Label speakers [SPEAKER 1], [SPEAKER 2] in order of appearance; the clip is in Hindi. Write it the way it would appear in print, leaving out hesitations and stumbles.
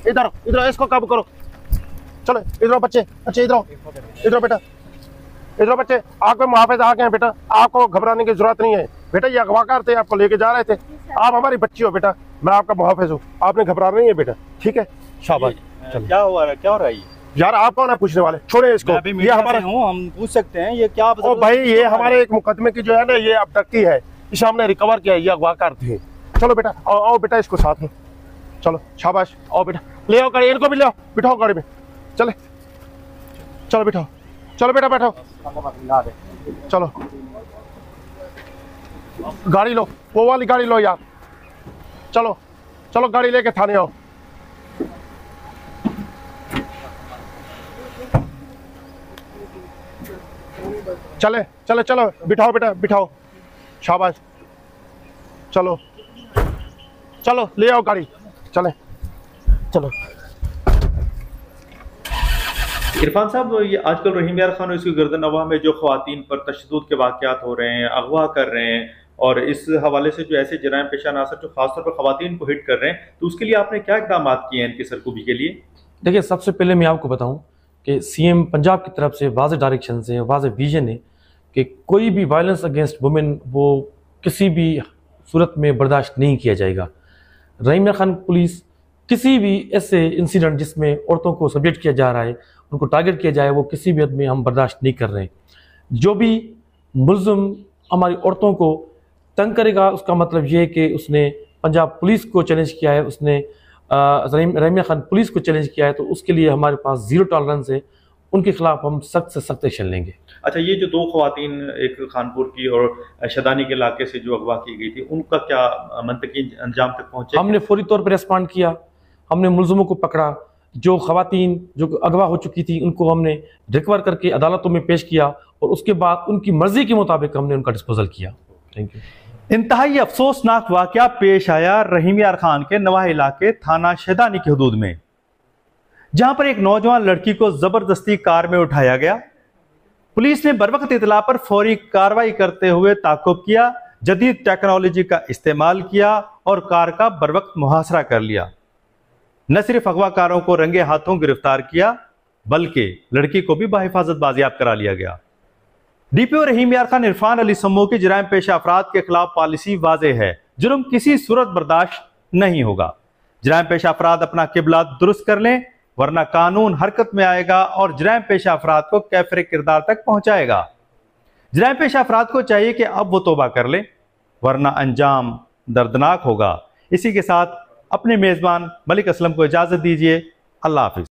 [SPEAKER 1] इधर इधर इसको काबू करो। चलो इधर बच्चे, बच्चे इधर, इधर बेटा, इधर बच्चे। आपको मुहाफिज आ गए हैं बेटा, आपको घबराने की जरूरत नहीं है बेटा। ये अगवाकार थे, आपको लेके जा रहे थे। आप हमारी बच्ची हो बेटा, मैं आपका मुहाफिज हूँ, आपने घबराना नहीं है बेटा, ठीक है? शाबाश।
[SPEAKER 2] क्या हुआ है, क्या हो रहा है
[SPEAKER 1] यार? आप कौन है पूछने वाले? छोड़े इसको।
[SPEAKER 2] ये हमारे हूँ, हम पूछ सकते हैं ये क्या?
[SPEAKER 1] ओ भाई, ये हमारे एक मुकदमे की जो है ना, ये अबडक्टी है, इसे हमने रिकवर किया है, ये अगवाकार थे। चलो बेटा, आओ आओ बेटा, इसको साथ में चलो। शाबाश, आओ बेटा, ले आओ गाड़ी, इनको भी ले आओ, बिठाओ गाड़ी में। चले चलो बिठाओ, चलो बेटा बैठो, चलो गाड़ी लो, वो वाली गाड़ी लो यार। चलो चलो गाड़ी लेके थाने आओ। चले चले चलो, बिठाओ बेटा, बिठाओ। शाबाश, चलो चलो ले आओ गाड़ी, चले चलो।
[SPEAKER 2] इरफान साहब, ये आजकल रहीम यार खान और इसकी गर्दन अवा में जो ख्वातीन पर तशद्दुद के वाक़यात हो रहे हैं, अगवा कर रहे हैं, और इस हवाले से जो ऐसे जराइम पेशा नासर जो खासतौर पर ख्वातीन को हिट कर रहे हैं, तो उसके लिए आपने क्या इक़दाम किए हैं इनकी सरकूबी के लिए?
[SPEAKER 3] देखिए, सबसे पहले मैं आपको बताऊं कि सीएम पंजाब की तरफ से वाज़ेह डायरेक्शन है, वाज़ेह विजन है कि कोई भी वायलेंस अगेंस्ट वुमेन वो किसी भी सूरत में बर्दाश्त नहीं किया जाएगा। रहीम यार खान पुलिस किसी भी ऐसे इंसिडेंट जिसमें औरतों को सब्जेक्ट किया जा रहा है, उनको टारगेट किया जाए, वो किसी भी हद में हम बर्दाश्त नहीं कर रहे हैं। जो भी मुल्ज़िम हमारी औरतों को तंग करेगा, उसका मतलब ये है कि उसने पंजाब पुलिस को चैलेंज किया है, उसने रहीम यार खान पुलिस को चैलेंज किया है, तो उसके लिए हमारे पास ज़ीरो टॉलरेंस है। उनके खिलाफ हम सख्त से सख्त एक्शन लेंगे।
[SPEAKER 2] अच्छा, ये जो दो ख्वातीन, एक खानपुर की और शदानी के इलाके से जो अगवा की गई थी, उनका क्या मंतकी अंजाम तक पहुंचे?
[SPEAKER 3] हमने फौरी तौर पर रिस्पॉन्ड किया, हमने मुल्ज़िमों को पकड़ा। जो ख्वातीन जो अगवा हो चुकी थी उनको हमने रिकवर करके अदालतों में पेश किया, और उसके बाद उनकी मर्जी के मुताबिक हमने उनका डिस्पोजल किया। Thank you.
[SPEAKER 2] इंतहाई अफसोसनाक वाकया पेश आया रहीम यार खान के नवाह इलाके थाना शदानी की हदूद में, जहां पर एक नौजवान लड़की को जबरदस्ती कार में उठाया गया। पुलिस ने बरवक्त इतला पर फौरी कार्रवाई करते हुए ताक़ुब किया, जदीद टेक्नोलॉजी का इस्तेमाल किया और कार का बरवक्त मुहासरा कर लिया। न सिर्फ अगवाकारों को रंगे हाथों गिरफ्तार किया, बल्कि लड़की को भी बाहिफाजत बाजियाब करा लिया गया। डीपीओ रहीम यार खान इरफान अली समूह की जराइम पेशा अफराद के खिलाफ पॉलिसी वाज़ेह है, जुर्म किसी सूरत बर्दाश्त नहीं होगा। जराइम पेशा अफराद अपना किबला दुरुस्त कर लें, वरना कानून हरकत में आएगा और जराइम पेशा अफराद को कैफरे किरदार तक पहुंचाएगा। जराइम पेशा अफराद को चाहिए कि अब वो तौबा कर लें, वरना अंजाम दर्दनाक होगा। इसी के साथ अपने मेज़बान मलिक असलम को इजाज़त दीजिए। अल्लाह हाफिज़।